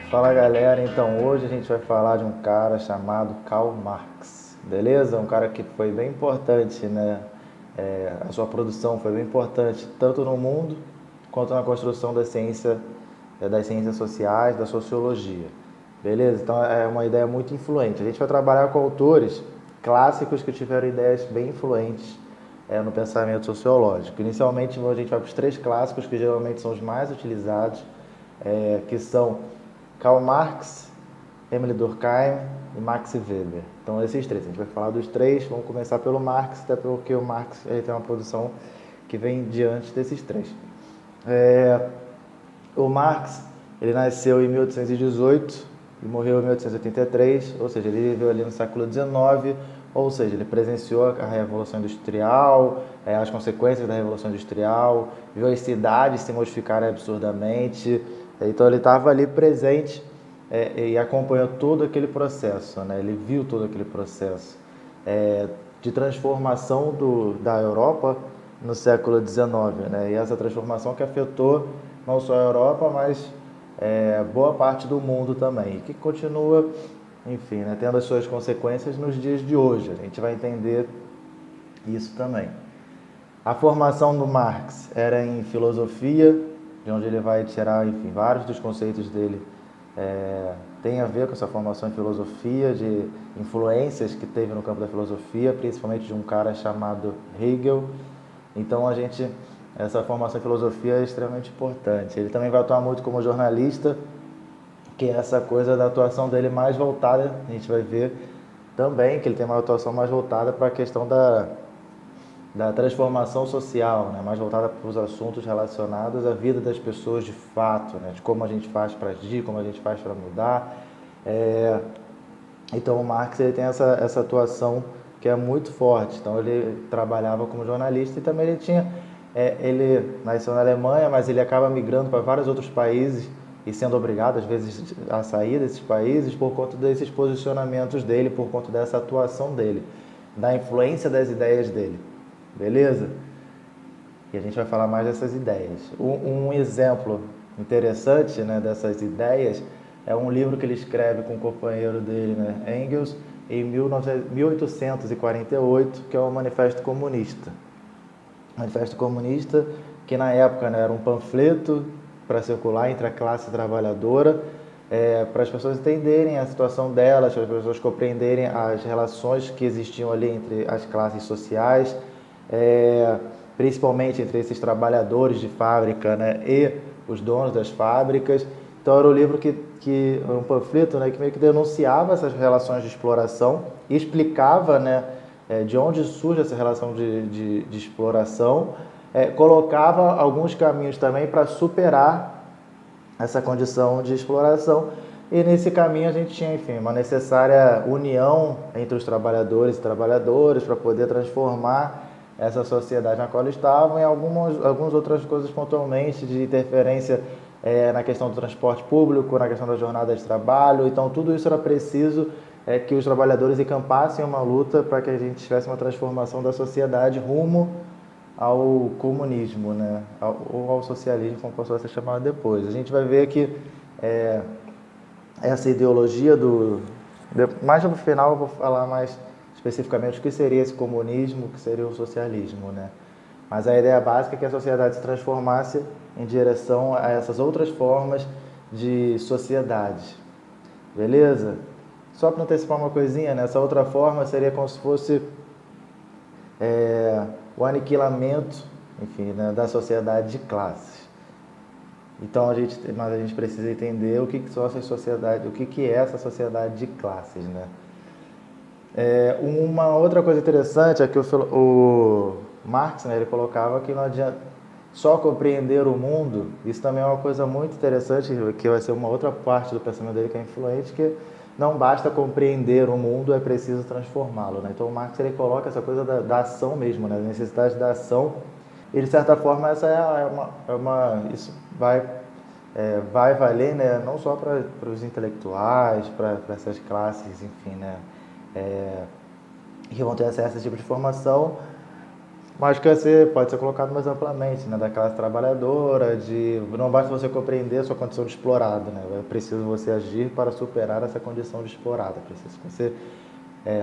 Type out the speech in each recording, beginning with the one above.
Fala galera, então hoje a gente vai falar de um cara chamado Karl Marx, beleza? Um cara que foi bem importante, né? A sua produção foi bem importante tanto no mundo quanto na construção da ciência, das ciências sociais, da sociologia, beleza? Então é uma ideia muito influente. A gente vai trabalhar com autores clássicos que tiveram ideias bem influentes no pensamento sociológico. Inicialmente a gente vai para os três clássicos que geralmente são os mais utilizados, que são Karl Marx, Emile Durkheim e Max Weber. Então esses três, a gente vai falar dos três, vamos começar pelo Marx, até porque o Marx ele tem uma produção que vem diante desses três. O Marx ele nasceu em 1818 e morreu em 1883, ou seja, ele viveu ali no século XIX, ou seja, ele presenciou a Revolução Industrial, as consequências da Revolução Industrial, viu as cidades se modificarem absurdamente, então ele estava ali presente e acompanhou todo aquele processo, né? Ele viu todo aquele processo de transformação da Europa no século XIX, né? E essa transformação que afetou não só a Europa, mas boa parte do mundo também, e que continua, enfim, né, tendo as suas consequências nos dias de hoje. A gente vai entender isso também. A formação do Marx era em filosofia, de onde ele vai tirar, enfim, vários dos conceitos dele tem a ver com essa formação em filosofia, de influências que teve no campo da filosofia, principalmente de um cara chamado Hegel. Então essa formação em filosofia é extremamente importante. Ele também vai atuar muito como jornalista, que é essa coisa da atuação dele mais voltada, a gente vai ver também que ele tem uma atuação mais voltada para a questão da transformação social, né? Mais voltada para os assuntos relacionados à vida das pessoas de fato, né? De como a gente faz para agir, como a gente faz para mudar. Então o Marx ele tem essa atuação que é muito forte. Então ele trabalhava como jornalista e também ele nasceu na Alemanha, mas ele acaba migrando para vários outros países e sendo obrigado às vezes a sair desses países por conta desses posicionamentos dele, por conta dessa atuação dele, da influência das ideias dele. Beleza? E a gente vai falar mais dessas ideias. Um exemplo interessante, né, dessas ideias é um livro que ele escreve com o companheiro dele, né, Engels, em 1848, que é o Manifesto Comunista. O Manifesto Comunista, que na época, né, era um panfleto para circular entre a classe trabalhadora, para as pessoas entenderem a situação delas, para as pessoas compreenderem as relações que existiam ali entre as classes sociais, principalmente entre esses trabalhadores de fábrica, né, e os donos das fábricas. Então era um livro um panfleto, né, que meio que denunciava essas relações de exploração e explicava, né, de onde surge essa relação de exploração, colocava alguns caminhos também para superar essa condição de exploração. E nesse caminho a gente tinha, enfim, uma necessária união entre os trabalhadores e trabalhadoras para poder transformar essa sociedade na qual estavam, e algumas outras coisas pontualmente de interferência na questão do transporte público, na questão da jornada de trabalho. Então tudo isso era preciso que os trabalhadores encampassem uma luta para que a gente tivesse uma transformação da sociedade rumo ao comunismo, né? Ou ao socialismo, como passou a ser chamado depois. A gente vai ver que essa ideologia mais no final eu vou falar mais especificamente o que seria esse comunismo, o que seria o socialismo, né? Mas a ideia básica é que a sociedade se transformasse em direção a essas outras formas de sociedade. Beleza? Só para antecipar uma coisinha, né? Essa outra forma seria como se fosse o aniquilamento, enfim, né, da sociedade de classes. Então mas a gente precisa entender o que são essas sociedades, o que é essa sociedade de classes, né? Uma outra coisa interessante é que o Marx, né, ele colocava que não adianta só compreender o mundo. Isso também é uma coisa muito interessante, que vai ser uma outra parte do pensamento dele que é influente, que não basta compreender o mundo, é preciso transformá-lo, né? Então o Marx ele coloca essa coisa da ação mesmo, né? Da necessidade da ação. E de certa forma essa isso vai valer, né? Não só para os intelectuais, para essas classes, enfim, né? Que vão ter acesso a esse tipo de formação, mas que pode ser colocado mais amplamente, né, da classe trabalhadora, não basta você compreender a sua condição de explorado, né, é preciso você agir para superar essa condição de explorado, é preciso que você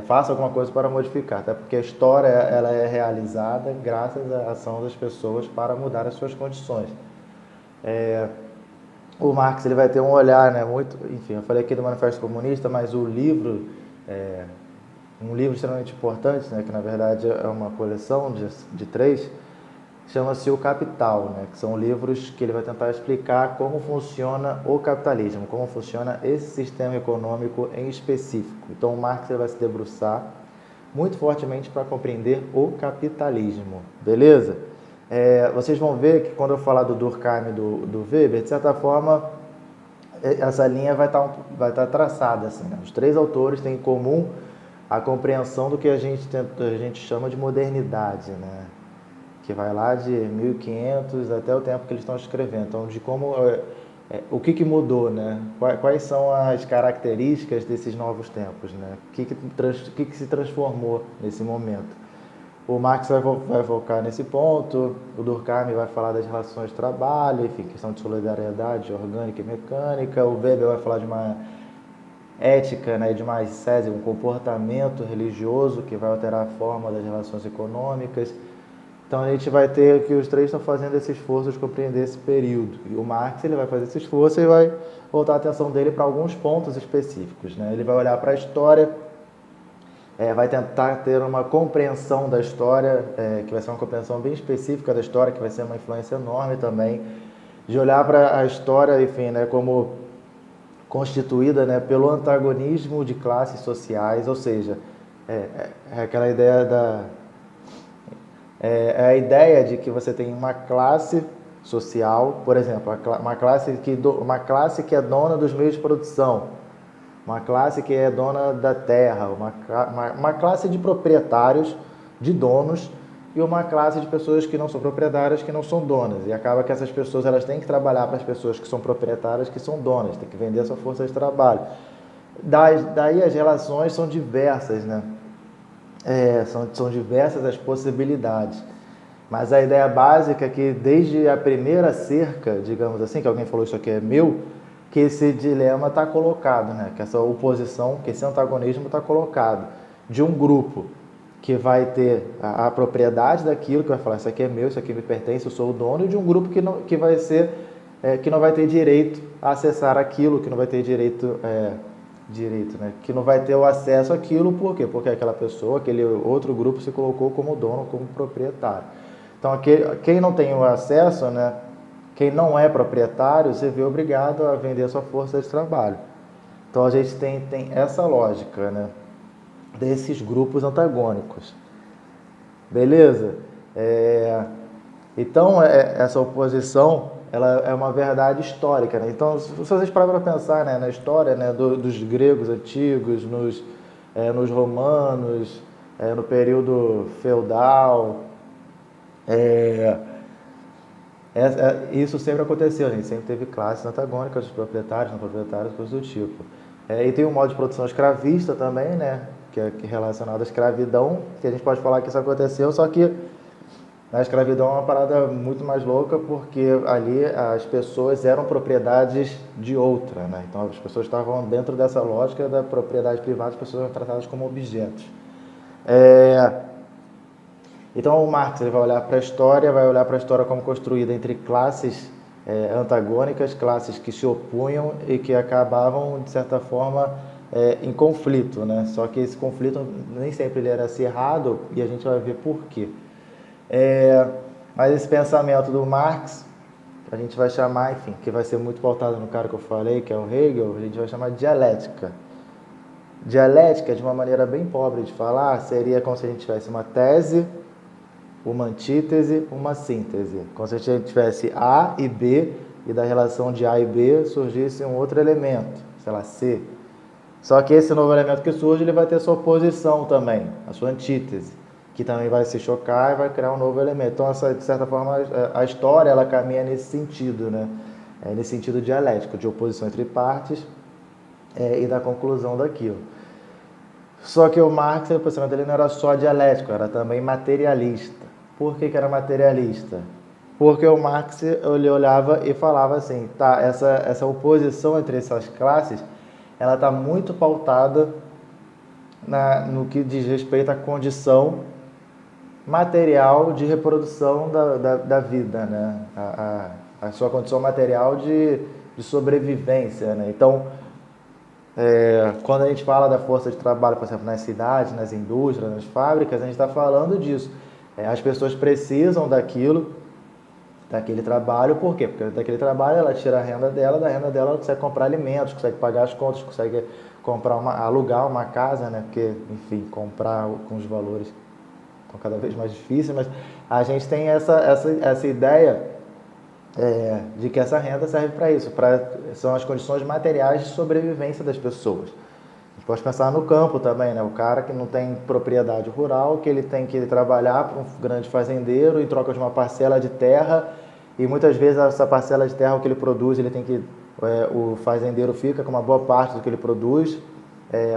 faça alguma coisa para modificar, até porque a história ela é realizada graças à ação das pessoas para mudar as suas condições. O Marx ele vai ter um olhar, né, muito, enfim, eu falei aqui do Manifesto Comunista, mas o livro um livro extremamente importante, né, que na verdade é uma coleção de três, chama-se O Capital, né, que são livros que ele vai tentar explicar como funciona o capitalismo, como funciona esse sistema econômico em específico. Então o Marx ele vai se debruçar muito fortemente para compreender o capitalismo, beleza? Vocês vão ver que quando eu falar do Durkheim e do Weber, de certa forma, essa linha vai estar traçada. Assim, né? Os três autores têm em comum a compreensão do que a gente chama de modernidade, né? Que vai lá de 1500 até o tempo que eles estão escrevendo. Então, de como o que mudou, né? Quais são as características desses novos tempos, né? O que se transformou nesse momento? O Marx vai focar nesse ponto, o Durkheim vai falar das relações de trabalho, enfim, questão de solidariedade orgânica e mecânica, o Weber vai falar de uma ética, né, de uma ascese, um comportamento religioso que vai alterar a forma das relações econômicas. Então a gente vai ter que os três estão fazendo esse esforço de compreender esse período. E o Marx ele vai fazer esse esforço e vai voltar a atenção dele para alguns pontos específicos, né? Ele vai olhar para a história, vai tentar ter uma compreensão da história, que vai ser uma compreensão bem específica da história, que vai ser uma influência enorme também, de olhar para a história, enfim, né, como constituída, né, pelo antagonismo de classes sociais, ou seja, aquela ideia a ideia de que você tem uma classe social, por exemplo, uma classe que é dona dos meios de produção, uma classe que é dona da terra, uma classe de proprietários, de donos, e uma classe de pessoas que não são proprietárias, que não são donas. E acaba que essas pessoas elas têm que trabalhar para as pessoas que são proprietárias, que são donas, têm que vender a sua força de trabalho. Daí as relações são diversas, né? São diversas as possibilidades. Mas a ideia básica é que desde a primeira cerca, digamos assim, que alguém falou isso aqui é meu, que esse dilema está colocado, né? Que essa oposição, que esse antagonismo está colocado de um grupo que vai ter a propriedade daquilo, que vai falar isso aqui é meu, isso aqui me pertence, eu sou o dono, e de um grupo que não vai ter direito a acessar aquilo, que não vai ter direito, né? Que não vai ter o acesso àquilo, por quê? Porque aquela pessoa, aquele outro grupo se colocou como dono, como proprietário. Então, quem não tem o acesso, né? Quem não é proprietário, se vê obrigado a vender a sua força de trabalho. Então a gente tem essa lógica, né, desses grupos antagônicos. Beleza? Então essa oposição ela é uma verdade histórica, né? Então se vocês param para pensar, né, na história, né, dos gregos antigos, nos romanos, no período feudal, isso sempre aconteceu, a gente sempre teve classes antagônicas, os proprietários, não proprietários, coisas do tipo. E tem um modo de produção escravista também, né, que é relacionado à escravidão, que a gente pode falar que isso aconteceu, só que a escravidão é uma parada muito mais louca, porque ali as pessoas eram propriedades de outra, né? Então as pessoas estavam dentro dessa lógica da propriedade privada, as pessoas eram tratadas como objetos. Então o Marx ele vai olhar para a história como construída entre classes antagônicas, classes que se opunham e que acabavam, de certa forma, em conflito, né? Só que esse conflito nem sempre ele era acirrado e a gente vai ver por quê. Mas esse pensamento do Marx, a gente vai chamar, enfim, que vai ser muito pautado no cara que eu falei, que é o Hegel, a gente vai chamar de dialética. Dialética, de uma maneira bem pobre de falar, seria como se a gente tivesse uma tese, uma antítese, uma síntese. Como se a gente tivesse A e B, e da relação de A e B surgisse um outro elemento, sei lá, C. Só que esse novo elemento que surge, ele vai ter sua oposição também, a sua antítese, que também vai se chocar e vai criar um novo elemento. Então, de certa forma, a história ela caminha nesse sentido, né? Nesse sentido dialético, de oposição entre partes e da conclusão daquilo. Só que o Marx, o pensamento dele não era só dialético, era também materialista. Por que era materialista? Porque o Marx ele olhava e falava assim, tá, essa oposição entre essas classes, ela está muito pautada no que diz respeito à condição material de reprodução da vida, né? A sua condição material de sobrevivência, né? Então, quando a gente fala da força de trabalho, por exemplo, nas cidades, nas indústrias, nas fábricas, a gente está falando disso. As pessoas precisam daquele trabalho, por quê? Porque daquele trabalho ela tira a renda dela, da renda dela ela consegue comprar alimentos, consegue pagar as contas, consegue alugar uma casa, né? Porque, enfim, comprar com os valores estão cada vez mais difíceis, mas a gente tem essa ideia de que essa renda serve para isso, são as condições materiais de sobrevivência das pessoas. A gente pode pensar no campo também, né? O cara que não tem propriedade rural, que ele tem que trabalhar para um grande fazendeiro em troca de uma parcela de terra, e muitas vezes essa parcela de terra, o que ele produz, o fazendeiro fica com uma boa parte do que ele produz,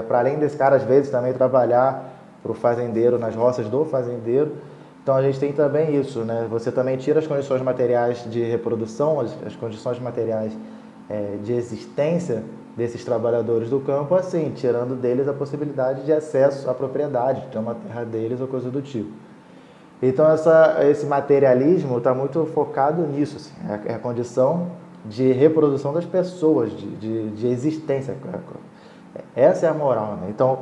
para além desse cara, às vezes, também trabalhar para o fazendeiro, nas roças do fazendeiro. Então a gente tem também isso, né? Você também tira as condições materiais de reprodução, as condições materiais de existência desses trabalhadores do campo, assim, tirando deles a possibilidade de acesso à propriedade, de ter uma terra deles ou coisa do tipo. Então esse materialismo está muito focado nisso, assim, é a condição de reprodução das pessoas, de existência. Essa é a moral, né? Então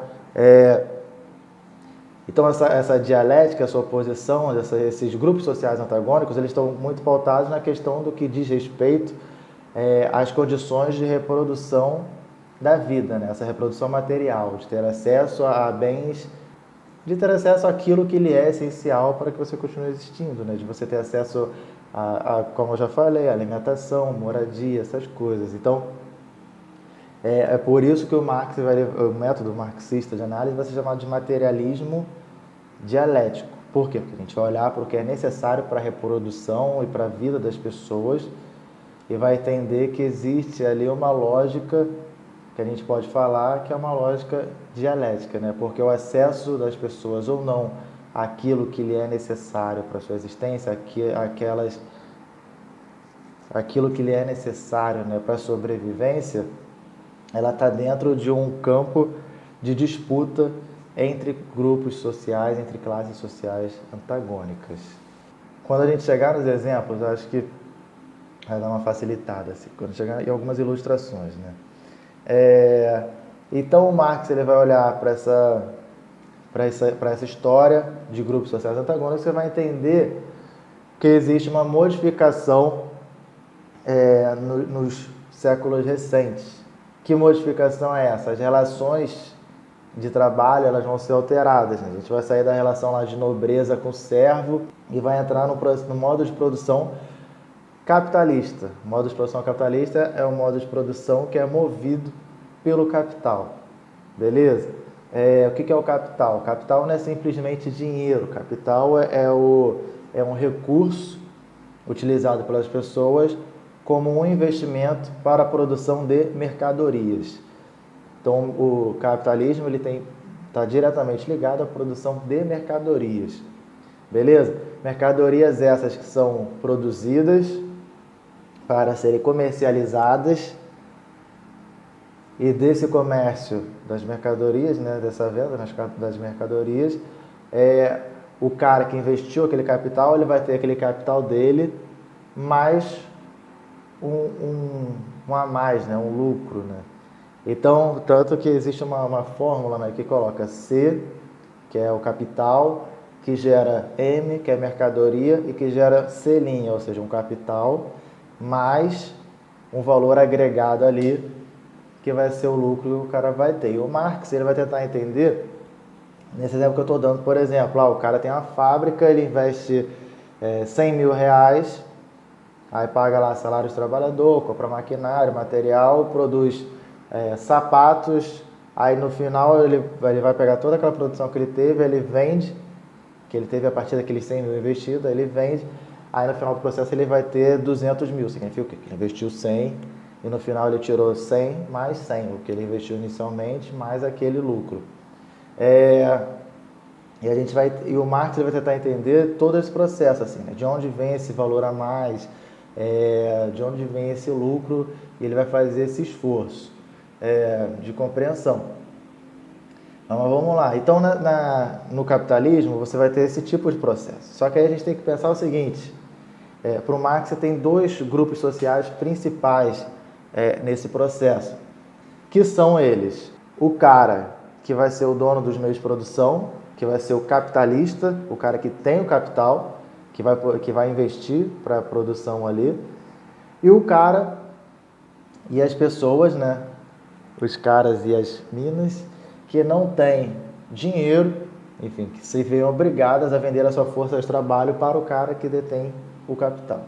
essa dialética, essa oposição, esses grupos sociais antagônicos, eles estão muito pautados na questão do que diz respeito às condições de reprodução da vida, né? Essa reprodução material, de ter acesso a bens, de ter acesso àquilo que lhe é essencial para que você continue existindo, né? De você ter acesso como eu já falei, alimentação, moradia, essas coisas. Então, é por isso que o método marxista de análise vai ser chamado de materialismo dialético. Por quê? Porque a gente vai olhar para o que é necessário para a reprodução e para a vida das pessoas e vai entender que existe ali uma lógica que a gente pode falar que é uma lógica dialética, né? Porque o acesso das pessoas ou não àquilo que lhe é necessário para a sua existência, aquilo que lhe é necessário, né, para a sobrevivência, ela está dentro de um campo de disputa entre grupos sociais, entre classes sociais antagônicas. Quando a gente chegar nos exemplos, eu acho que vai dar uma facilitada, assim, quando chegar em algumas ilustrações, né? Então o Marx ele vai olhar para essa história de grupos sociais antagônicos, você vai entender que existe uma modificação nos séculos recentes. Que modificação é essa? As relações de trabalho elas vão ser alteradas, né? A gente vai sair da relação lá de nobreza com servo e vai entrar no modo de produção capitalista. O modo de produção capitalista é um modo de produção que é movido pelo capital. Beleza? O que é o capital? O capital não é simplesmente dinheiro. O capital é um recurso utilizado pelas pessoas como um investimento para a produção de mercadorias. Então, o capitalismo está diretamente ligado à produção de mercadorias. Beleza? Mercadorias essas que são produzidas para serem comercializadas, e desse comércio das mercadorias, né, dessa venda das mercadorias, o cara que investiu aquele capital, ele vai ter aquele capital dele mais um a mais, né, um lucro, né? Então, tanto que existe uma fórmula, né, que coloca C, que é o capital, que gera M, que é mercadoria, e que gera C', ou seja, um capital, mais um valor agregado ali, que vai ser o lucro que o cara vai ter. E o Marx ele vai tentar entender, nesse exemplo que eu estou dando, por exemplo, o cara tem uma fábrica, ele investe 100 mil reais, aí paga lá salário de trabalhador, compra maquinário, material, produz sapatos, aí no final ele vai pegar toda aquela produção que ele teve, ele vende, que ele teve a partir daqueles 100 mil investidos, aí ele vende, aí no final do processo ele vai ter 200 mil, significa o quê? Que ele investiu 100 e no final ele tirou 100 mais 100, o que ele investiu inicialmente, mais aquele lucro. E o marketing vai tentar entender todo esse processo, assim, né? De onde vem esse valor a mais, de onde vem esse lucro, e ele vai fazer esse esforço de compreensão. Então, mas vamos lá. Então, no capitalismo, você vai ter esse tipo de processo. Só que aí a gente tem que pensar o seguinte, para o Marx você tem dois grupos sociais principais nesse processo, que são eles: o cara que vai ser o dono dos meios de produção, que vai ser o capitalista, o cara que tem o capital, que vai investir para a produção ali, e o cara e as pessoas, né, os caras e as minas, que não têm dinheiro, enfim, que se veem obrigadas a vender a sua força de trabalho para o cara que detém o capital.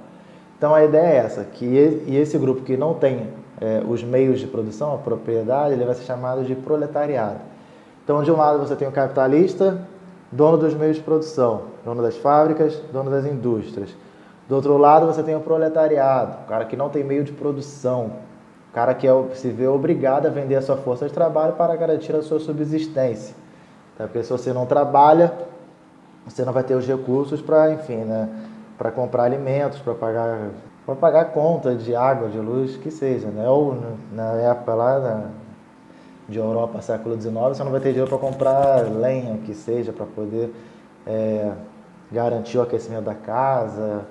Então a ideia é essa, e esse grupo que não tem os meios de produção, a propriedade, ele vai ser chamado de proletariado. Então, de um lado você tem o capitalista, dono dos meios de produção, dono das fábricas, dono das indústrias. Do outro lado você tem o proletariado, o cara que não tem meio de produção, o cara que se vê obrigado a vender a sua força de trabalho para garantir a sua subsistência. Tá? Porque se você não trabalha, você não vai ter os recursos para, enfim, né, para comprar alimentos, para pagar conta de água, de luz, que seja, né? Ou na época lá de Europa, século XIX, você não vai ter dinheiro para comprar lenha, que seja, para poder garantir o aquecimento da casa,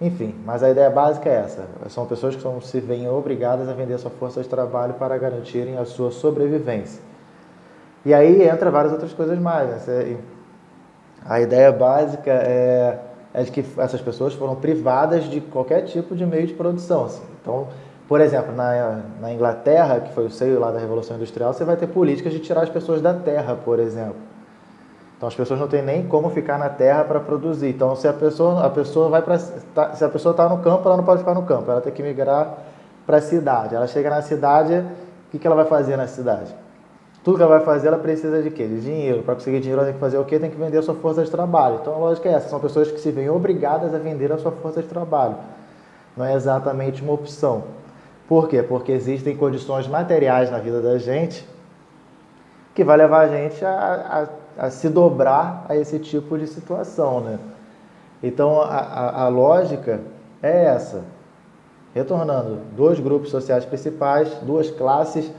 enfim. Mas a ideia básica é essa: são pessoas que se veem obrigadas a vender sua força de trabalho para garantirem a sua sobrevivência. E aí entra várias outras coisas mais, né? A ideia básica é de que essas pessoas foram privadas de qualquer tipo de meio de produção. Assim. Então, por exemplo, na Inglaterra, que foi o seio lá da Revolução Industrial, você vai ter políticas de tirar as pessoas da terra, por exemplo. Então, as pessoas não têm nem como ficar na terra para produzir. Então, se a pessoa vai para, se a pessoa está no campo, ela não pode ficar no campo, ela tem que migrar para a cidade. Ela chega na cidade, o que ela vai fazer na cidade? Tudo que ela vai fazer, ela precisa de quê? De dinheiro. Para conseguir dinheiro, ela tem que fazer o quê? Tem que vender a sua força de trabalho. Então, a lógica é essa. São pessoas que se veem obrigadas a vender a sua força de trabalho. Não é exatamente uma opção. Por quê? Porque existem condições materiais na vida da gente que vai levar a gente a se dobrar a esse tipo de situação, né? Então, a lógica é essa. Retornando, dois grupos sociais principais, duas classes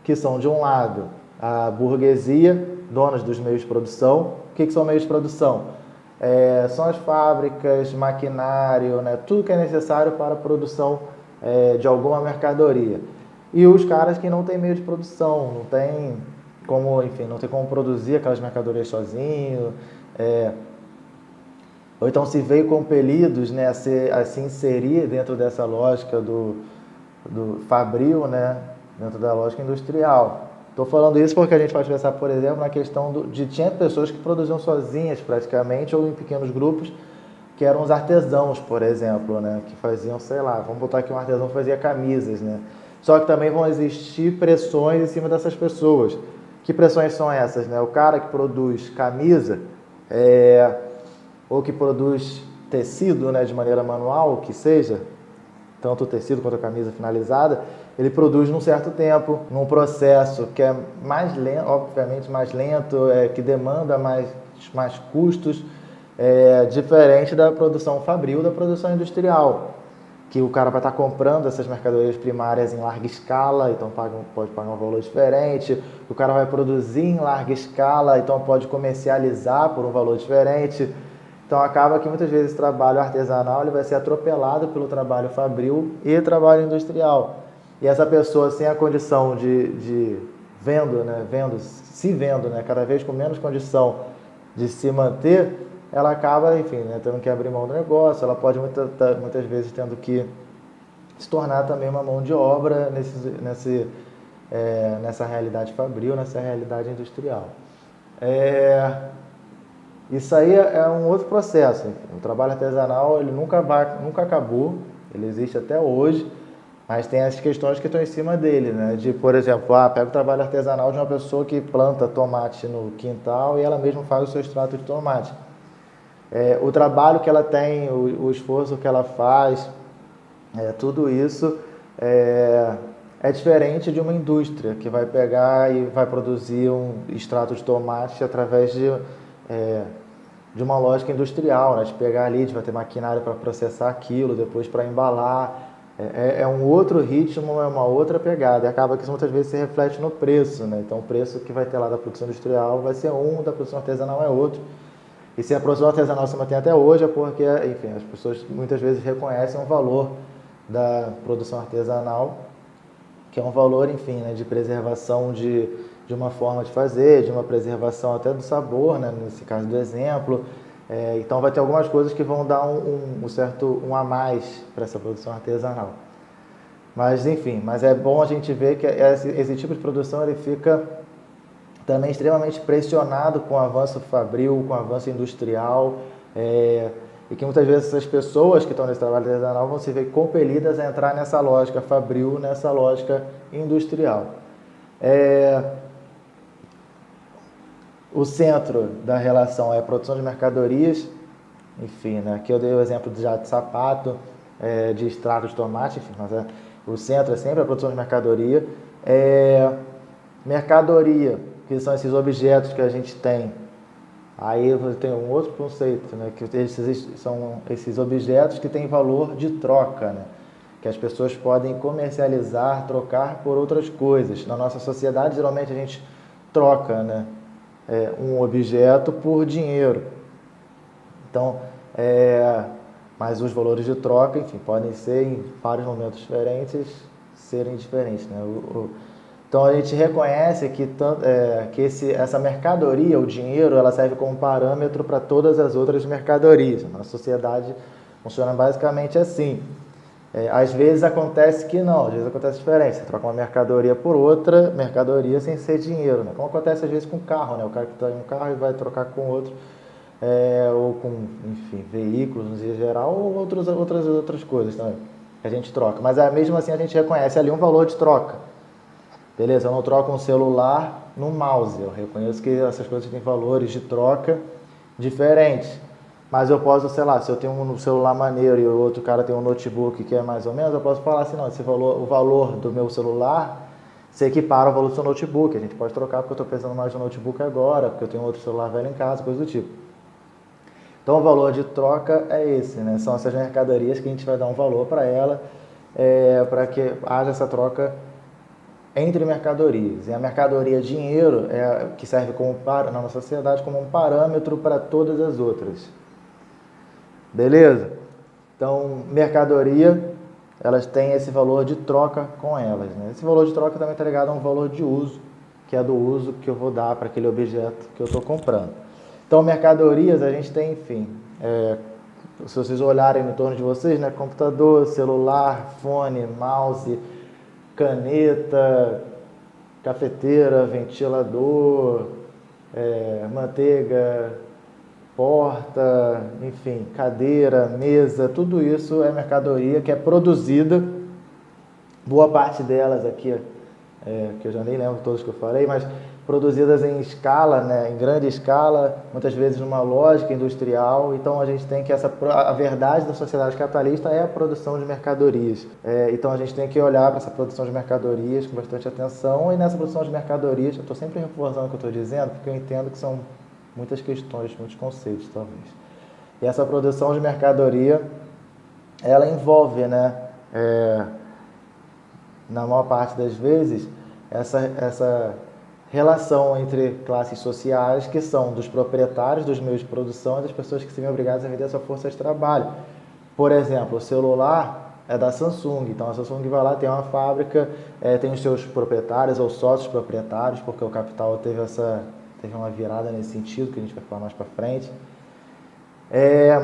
que são, de um lado, a burguesia, donas dos meios de produção. O que são meios de produção? São as fábricas, maquinário, né? Tudo que é necessário para a produção de alguma mercadoria. E os caras que não têm meio de produção, não tem como, enfim, não tem como produzir aquelas mercadorias sozinho, ou então se veem compelidos, né, a se inserir dentro dessa lógica do fabril, né, dentro da lógica industrial. Estou falando isso porque a gente pode pensar, por exemplo, na questão tinha pessoas que produziam sozinhas praticamente, ou em pequenos grupos, que eram os artesãos, por exemplo, né, que faziam, sei lá, vamos botar aqui um artesão que fazia camisas, né. Só que também vão existir pressões em cima dessas pessoas. Que pressões são essas, né? O cara que produz camisa, ou que produz tecido, né, de maneira manual, que seja, tanto o tecido quanto a camisa finalizada, ele produz num certo tempo, num processo que é mais lento, obviamente mais lento, que demanda mais custos, diferente da produção fabril, da produção industrial, que o cara vai estar comprando essas mercadorias primárias em larga escala, então pode pagar um valor diferente. O cara vai produzir em larga escala, então pode comercializar por um valor diferente. Então acaba que muitas vezes o trabalho artesanal ele vai ser atropelado pelo trabalho fabril e trabalho industrial. E essa pessoa sem a condição de vendo, né, cada vez com menos condição de se manter, ela acaba, enfim, né, tendo que abrir mão do negócio, ela pode muitas vezes tendo que se tornar também uma mão de obra nessa realidade fabril, nessa realidade industrial. Isso aí é um outro processo. O trabalho artesanal ele nunca acabou, ele existe até hoje, mas tem as questões que estão em cima dele, né? De, por exemplo, pega o trabalho artesanal de uma pessoa que planta tomate no quintal e ela mesma faz o seu extrato de tomate. O trabalho que ela tem, o esforço que ela faz, tudo isso é diferente de uma indústria que vai pegar e vai produzir um extrato de tomate através de de uma lógica industrial, né? De pegar ali, de vai ter maquinário para processar aquilo, depois para embalar. É um outro ritmo, é uma outra pegada. E acaba que isso muitas vezes se reflete no preço, né? Então o preço que vai ter lá da produção industrial vai ser um, da produção artesanal é outro. E se a produção artesanal se mantém até hoje é porque, enfim, as pessoas muitas vezes reconhecem o valor da produção artesanal, que é um valor, enfim, né, de preservação de uma forma de fazer, de uma preservação até do sabor, né, nesse caso do exemplo. Então vai ter algumas coisas que vão dar um a mais para essa produção artesanal. Mas enfim, mas é bom a gente ver que esse tipo de produção ele fica também extremamente pressionado com o avanço fabril, com o avanço industrial, e que muitas vezes essas pessoas que estão nesse trabalho artesanal vão se ver compelidas a entrar nessa lógica fabril, nessa lógica industrial. O centro da relação é a produção de mercadorias, enfim, né? Aqui eu dei o exemplo já de sapato, de extrato de tomate, enfim, mas o centro é sempre a produção de mercadoria. Mercadoria, que são esses objetos que a gente tem. Aí tem um outro conceito, né? Que são esses objetos que têm valor de troca, né? Que as pessoas podem comercializar, trocar por outras coisas. Na nossa sociedade, geralmente a gente troca, né? Um objeto por dinheiro. Então, mas os valores de troca, enfim, podem ser em vários momentos diferentes, serem diferentes, né? Então a gente reconhece que essa mercadoria, o dinheiro, ela serve como parâmetro para todas as outras mercadorias. Na sociedade funciona basicamente assim. Às vezes acontece que não, às vezes acontece diferente. Você troca uma mercadoria por outra mercadoria sem ser dinheiro, né? Como acontece às vezes com carro, né? O cara que tem um carro e vai trocar com outro, ou com, enfim, veículos em geral, ou outras coisas também que a gente troca. Mas mesmo assim a gente reconhece ali um valor de troca. Beleza, eu não troco um celular no mouse. Eu reconheço que essas coisas têm valores de troca diferentes. Mas eu posso, sei lá, se eu tenho um celular maneiro e o outro cara tem um notebook que é mais ou menos, eu posso falar assim, não, o valor do meu celular se equipara ao valor do seu notebook. A gente pode trocar porque eu estou precisando mais do notebook agora, porque eu tenho outro celular velho em casa, coisa do tipo. Então o valor de troca é esse, né? São essas mercadorias que a gente vai dar um valor para ela, para que haja essa troca entre mercadorias. E a mercadoria dinheiro que serve na nossa sociedade como um parâmetro para todas as outras. Beleza? Então, mercadoria, elas têm esse valor de troca com elas, né? Esse valor de troca também está ligado a um valor de uso, que é do uso que eu vou dar para aquele objeto que eu estou comprando. Então, mercadorias, a gente tem, enfim, se vocês olharem no torno de vocês, né? Computador, celular, fone, mouse, caneta, cafeteira, ventilador, manteiga, porta, enfim, cadeira, mesa, tudo isso é mercadoria que é produzida, boa parte delas aqui, que eu já nem lembro todos que eu falei, mas produzidas em escala, né, em grande escala, muitas vezes numa lógica industrial. Então a gente tem que a verdade da sociedade capitalista é a produção de mercadorias. Então a gente tem que olhar para essa produção de mercadorias com bastante atenção, e nessa produção de mercadorias, eu estou sempre reforçando o que eu estou dizendo, porque eu entendo que são muitas questões, muitos conceitos, talvez. E essa produção de mercadoria, ela envolve, né, na maior parte das vezes, essa relação entre classes sociais, que são dos proprietários dos meios de produção e das pessoas que se veem obrigadas a vender a sua força de trabalho. Por exemplo, o celular é da Samsung, então a Samsung vai lá, tem uma fábrica, tem os seus proprietários ou sócios proprietários, porque o capital teve uma virada nesse sentido, que a gente vai falar mais para frente.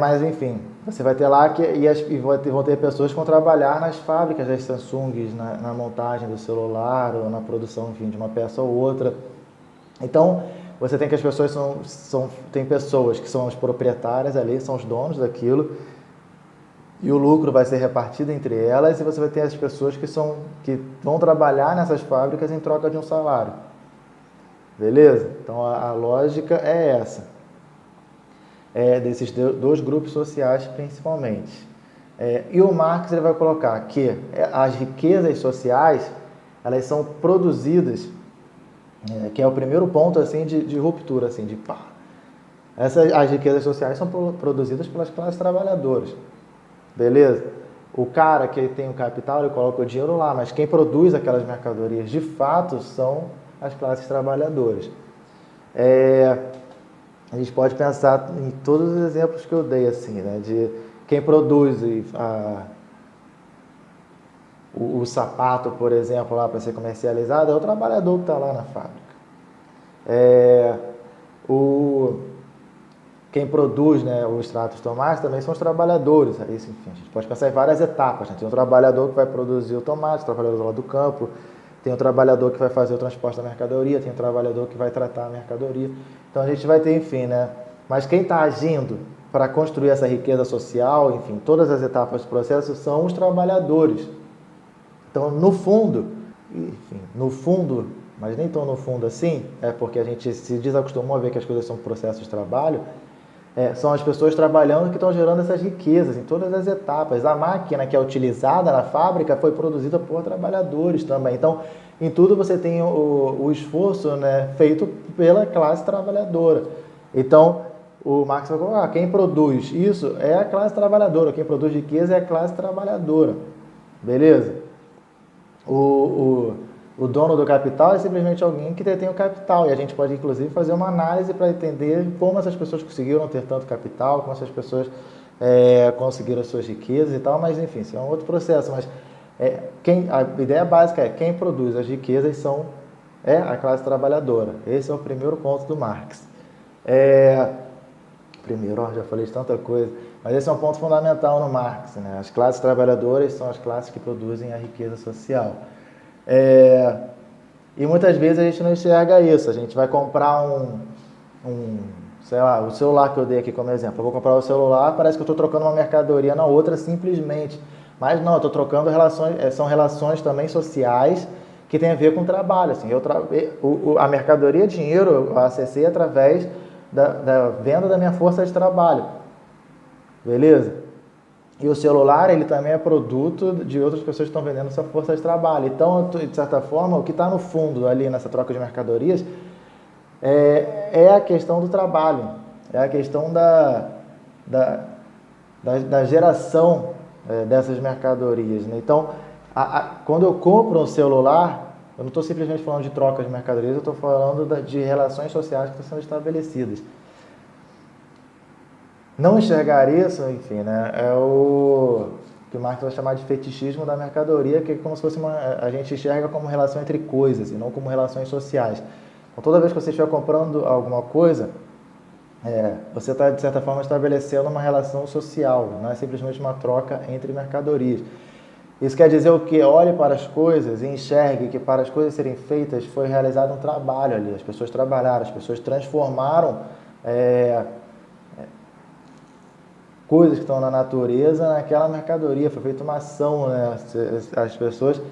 Mas enfim, você vai ter lá vão ter pessoas que vão trabalhar nas fábricas das Samsungs, na montagem do celular ou na produção, enfim, de uma peça ou outra. Então, você tem que as pessoas tem pessoas que são as proprietárias ali, são os donos daquilo, e o lucro vai ser repartido entre elas, e você vai ter as pessoas que vão trabalhar nessas fábricas em troca de um salário. Beleza? Então a lógica é essa. Desses dois grupos sociais principalmente. E o Marx ele vai colocar que as riquezas sociais, elas são produzidas, que é o primeiro ponto assim, de ruptura, assim, de pá. As riquezas sociais são produzidas pelas classes trabalhadoras, beleza? O cara que tem o capital, ele coloca o dinheiro lá, mas quem produz aquelas mercadorias de fato são as classes trabalhadoras. A gente pode pensar em todos os exemplos que eu dei, assim, né? De quem produz o sapato, por exemplo, lá para ser comercializado, é o trabalhador que está lá na fábrica. Quem produz, né, o extrato de tomate também são os trabalhadores. Aí, enfim, a gente pode pensar em várias etapas, né? Tem um trabalhador que vai produzir o tomate, o trabalhador lá do campo, tem o trabalhador que vai fazer o transporte da mercadoria, tem o trabalhador que vai tratar a mercadoria. Então a gente vai ter, enfim, né? Mas quem está agindo para construir essa riqueza social, enfim, todas as etapas do processo são os trabalhadores. Então, no fundo, mas nem tão no fundo assim, é porque a gente se desacostumou a ver que as coisas são processos de trabalho, são as pessoas trabalhando que estão gerando essas riquezas em todas as etapas. A máquina que é utilizada na fábrica foi produzida por trabalhadores também. Então, em tudo você tem o esforço, né, feito pela classe trabalhadora. Então, o Marx vai colocar, quem produz isso é a classe trabalhadora, quem produz riqueza é a classe trabalhadora. Beleza? O dono do capital é simplesmente alguém que detém o capital. E a gente pode, inclusive, fazer uma análise para entender como essas pessoas conseguiram ter tanto capital, como essas pessoas conseguiram as suas riquezas e tal. Mas, enfim, isso é um outro processo. Mas a ideia básica é quem produz as riquezas é a classe trabalhadora. Esse é o primeiro ponto do Marx. Já falei de tanta coisa. Mas esse é um ponto fundamental no Marx, né? As classes trabalhadoras são as classes que produzem a riqueza social. E muitas vezes a gente não enxerga isso. A gente vai comprar sei lá, o celular que eu dei aqui como exemplo. Eu vou comprar o celular, parece que eu estou trocando uma mercadoria na outra simplesmente. Mas não, eu estou trocando são relações também sociais que tem a ver com o trabalho. Assim, a mercadoria dinheiro eu acessei através da venda da minha força de trabalho. Beleza? E o celular, ele também é produto de outras pessoas que estão vendendo essa força de trabalho. Então, de certa forma, o que está no fundo ali nessa troca de mercadorias é a questão do trabalho, é a questão da geração dessas mercadorias, né? Então, quando eu compro um celular, eu não estou simplesmente falando de troca de mercadorias, eu estou falando de relações sociais que estão sendo estabelecidas. Não enxergar isso, enfim, né, é o que o Marx vai chamar de fetichismo da mercadoria, que é como se fosse a gente enxerga como relação entre coisas e não como relações sociais. Então, toda vez que você estiver comprando alguma coisa, você está, de certa forma, estabelecendo uma relação social, não é simplesmente uma troca entre mercadorias. Isso quer dizer o quê? Olhe para as coisas e enxergue que para as coisas serem feitas foi realizado um trabalho ali, as pessoas trabalharam, as pessoas transformaram coisas que estão na natureza naquela mercadoria, foi feita uma ação, né? As pessoas,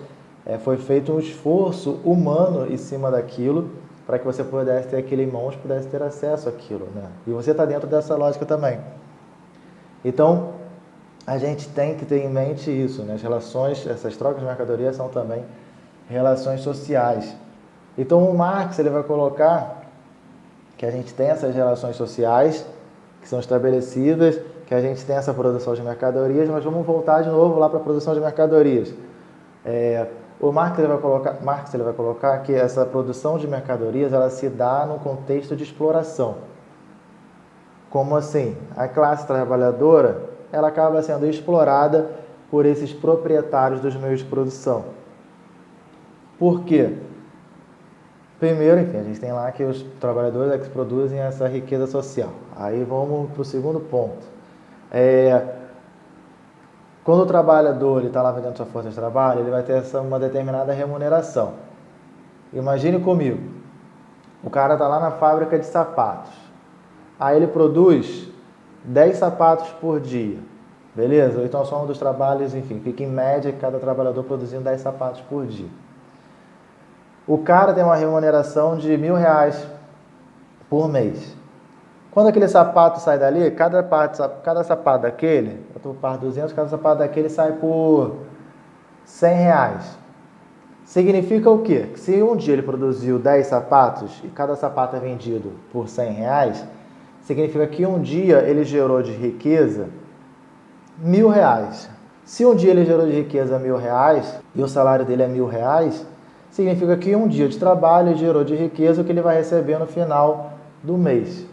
foi feito um esforço humano em cima daquilo para que você pudesse ter aquilo em mãos, pudesse ter acesso àquilo, né? E você está dentro dessa lógica também. Então, a gente tem que ter em mente isso, né? As relações, essas trocas de mercadoria são também relações sociais. Então, o Marx ele vai colocar que a gente tem essas relações sociais que são estabelecidas, que a gente tem essa produção de mercadorias, mas vamos voltar de novo lá para a produção de mercadorias. O Marx ele vai colocar que essa produção de mercadorias ela se dá no contexto de exploração. Como assim? A classe trabalhadora ela acaba sendo explorada por esses proprietários dos meios de produção. Por quê? Primeiro, enfim, a gente tem lá que os trabalhadores que produzem essa riqueza social. Aí vamos para o segundo ponto. Quando o trabalhador está lá vendendo sua força de trabalho, ele vai ter uma determinada remuneração. Imagine comigo, o cara está lá na fábrica de sapatos. Aí ele produz 10 sapatos por dia. Beleza? Então a soma dos trabalhos, enfim, fica em média cada trabalhador produzindo 10 sapatos por dia. O cara tem uma remuneração de R$1.000 por mês. Quando aquele sapato sai dali, cada sapato daquele, eu estou par 200, cada sapato daquele sai por R$100. Significa o quê? Se um dia ele produziu 10 sapatos e cada sapato é vendido por R$100, significa que um dia ele gerou de riqueza R$ 1.000. Se um dia ele gerou de riqueza R$ 1.000 e o salário dele é R$ 1.000, significa que um dia de trabalho ele gerou de riqueza o que ele vai receber no final do mês.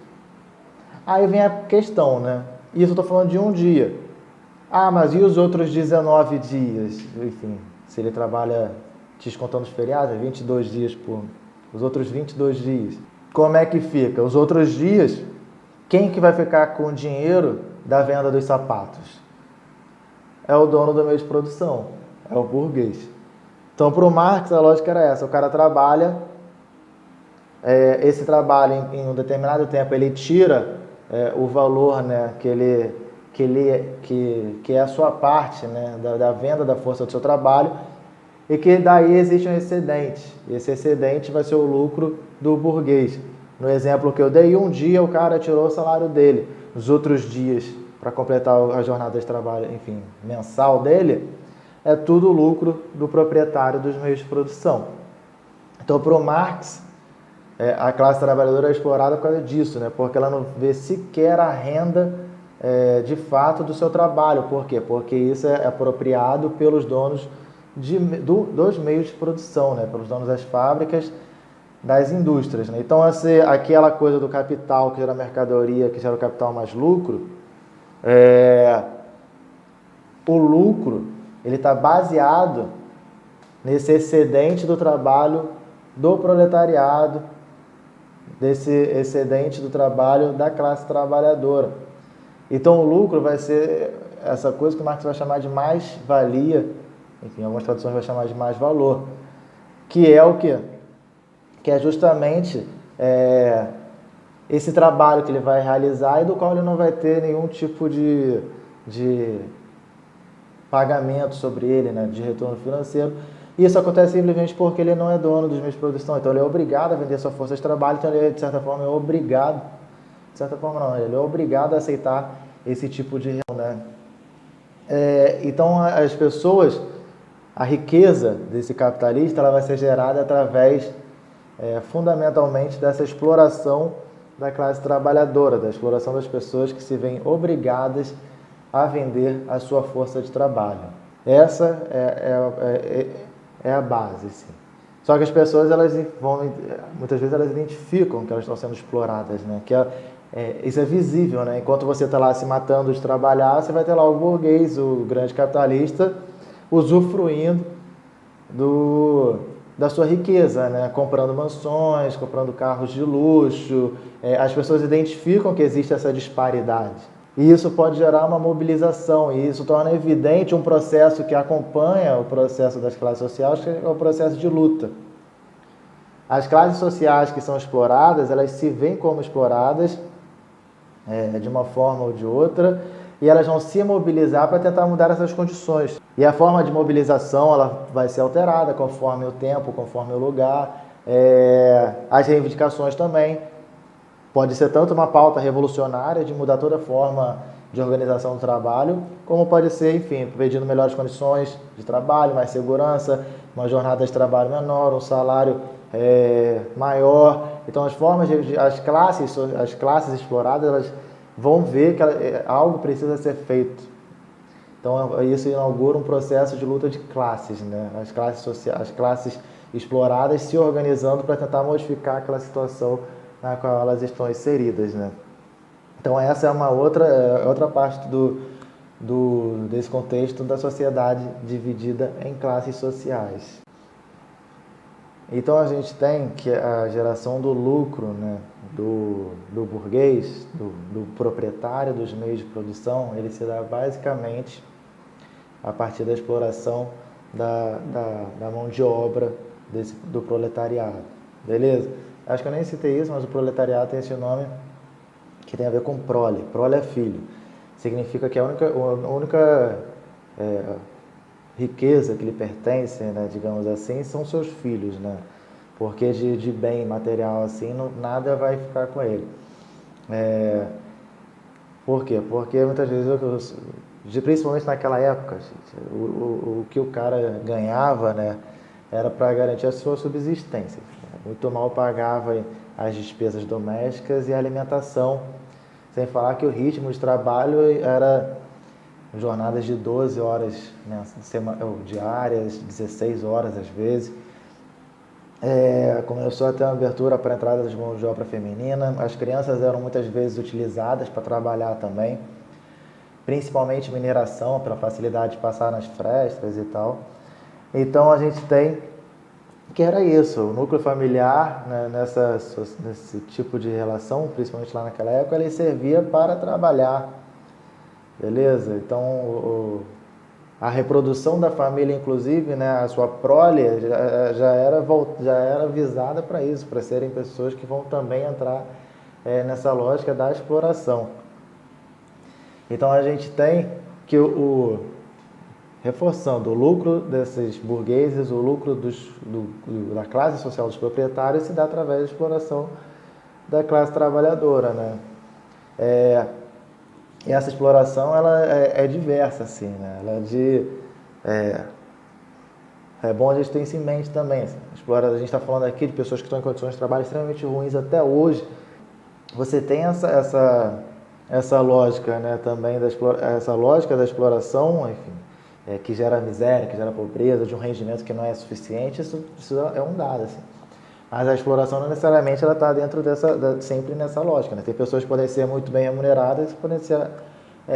Aí vem a questão, né? Isso eu estou falando de um dia. Ah, mas e os outros 19 dias? Enfim, se ele trabalha descontando os feriados, 22 dias por... Os outros 22 dias. Como é que fica? Os outros dias, quem que vai ficar com o dinheiro da venda dos sapatos? É o dono do meio de produção, é o burguês. Então, para o Marx, a lógica era essa. O cara trabalha, esse trabalho em um determinado tempo, ele tira o valor, né, que é a sua parte, né, da venda da força do seu trabalho, e que daí existe um excedente. Esse excedente vai ser o lucro do burguês. No exemplo que eu dei, um dia o cara tirou o salário dele. Os outros dias, para completar a jornada de trabalho, enfim, mensal dele, é tudo lucro do proprietário dos meios de produção. Então, para o Marx, a classe trabalhadora é explorada por causa disso, né? Porque ela não vê sequer a renda de fato do seu trabalho. Por quê? Porque isso é apropriado pelos donos dos meios de produção, né? Pelos donos das fábricas, das indústrias, né? Então, aquela coisa do capital que gera mercadoria, que gera o capital mais lucro, o lucro ele está baseado nesse excedente do trabalho do proletariado, desse excedente do trabalho da classe trabalhadora. Então, o lucro vai ser essa coisa que o Marx vai chamar de mais-valia, enfim, algumas traduções vai chamar de mais-valor, que é o quê? Que é justamente esse trabalho que ele vai realizar e do qual ele não vai ter nenhum tipo de pagamento sobre ele, né, de retorno financeiro. E isso acontece simplesmente porque ele não é dono dos meios de produção, então ele é obrigado a vender sua força de trabalho, então ele, de certa forma, é obrigado, de certa forma não, ele é obrigado a aceitar esse tipo de retorno, né? Então, as pessoas, a riqueza desse capitalista, ela vai ser gerada através, fundamentalmente, dessa exploração da classe trabalhadora, da exploração das pessoas que se veem obrigadas a vender a sua força de trabalho. Essa é a base, sim. Só que as pessoas, muitas vezes elas identificam que elas estão sendo exploradas, né? Isso é visível, né? Enquanto você está lá se matando de trabalhar, você vai ter lá o burguês, o grande capitalista, usufruindo da sua riqueza, né? Comprando mansões, comprando carros de luxo. As pessoas identificam que existe essa disparidade. E isso pode gerar uma mobilização, e isso torna evidente um processo que acompanha o processo das classes sociais, que é o processo de luta. As classes sociais que são exploradas, elas se veem como exploradas de uma forma ou de outra, e elas vão se mobilizar para tentar mudar essas condições. E a forma de mobilização ela vai ser alterada conforme o tempo, conforme o lugar, as reivindicações também. Pode ser tanto uma pauta revolucionária de mudar toda a forma de organização do trabalho, como pode ser, enfim, pedindo melhores condições de trabalho, mais segurança, uma jornada de trabalho menor, um salário maior. Então, as classes exploradas, elas vão ver que algo precisa ser feito. Então, isso inaugura um processo de luta de classes, né? As classes exploradas se organizando para tentar modificar aquela situação na qual elas estão inseridas, né? Então essa é uma outra parte desse contexto da sociedade dividida em classes sociais. Então a gente tem que a geração do lucro, né, do burguês, do proprietário dos meios de produção, ele se dá basicamente a partir da exploração da mão de obra do proletariado, beleza? Acho que eu nem citei isso, mas o proletariado tem esse nome que tem a ver com prole. Prole é filho. Significa que a única riqueza que lhe pertence, né, digamos assim, são seus filhos, né? Porque de bem material assim, nada vai ficar com ele. Por quê? Porque muitas vezes, principalmente naquela época, o que o cara ganhava, né, era para garantir a sua subsistência. Muito mal pagava as despesas domésticas e a alimentação Sem falar que o ritmo de trabalho era jornadas de 12 horas, né, diárias, 16 horas às vezes. Começou a ter uma abertura para a entrada de mão de obra feminina. As crianças eram muitas vezes utilizadas para trabalhar também, principalmente mineração, pela facilidade de passar nas frestas e tal. Então a gente tem que era isso, o núcleo familiar, né, nesse tipo de relação, principalmente lá naquela época, ele servia para trabalhar, beleza? Então a reprodução da família, inclusive, né, a sua prole já era visada para isso, para serem pessoas que vão também entrar nessa lógica da exploração. Então a gente tem que reforçando o lucro desses burgueses, o lucro da classe social dos proprietários se dá através da exploração da classe trabalhadora, né? E essa exploração ela é diversa, assim, né? É bom a gente ter isso em mente também. Assim. A gente está falando aqui de pessoas que estão em condições de trabalho extremamente ruins até hoje. Você tem essa lógica, né, também essa lógica da exploração, enfim, que gera miséria, que gera pobreza, de um rendimento que não é suficiente, isso é um dado, assim. Mas a exploração não necessariamente ela está dentro sempre nessa lógica, né? Tem pessoas que podem ser muito bem remuneradas e podem ser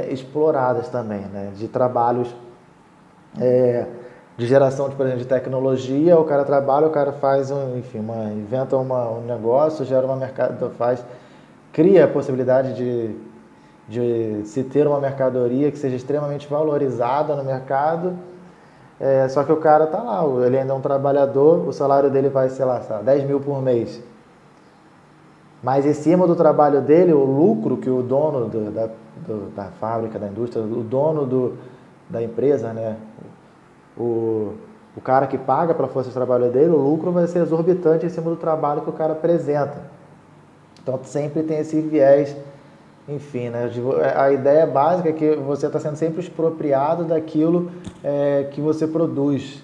exploradas também, né? De trabalhos de geração, por exemplo, de tecnologia, o cara trabalha, o cara faz inventa um negócio, gera uma mercado, cria a possibilidade de se ter uma mercadoria que seja extremamente valorizada no mercado, só que o cara está lá, ele ainda é um trabalhador, o salário dele vai, sei lá, 10 mil por mês. Mas em cima do trabalho dele, o lucro que o dono da fábrica, da indústria, o dono da empresa, né, o cara que paga para a força de trabalho dele, o lucro vai ser exorbitante em cima do trabalho que o cara apresenta. Então sempre tem esse viés, enfim, né? A ideia básica é que você está sendo sempre expropriado daquilo que você produz.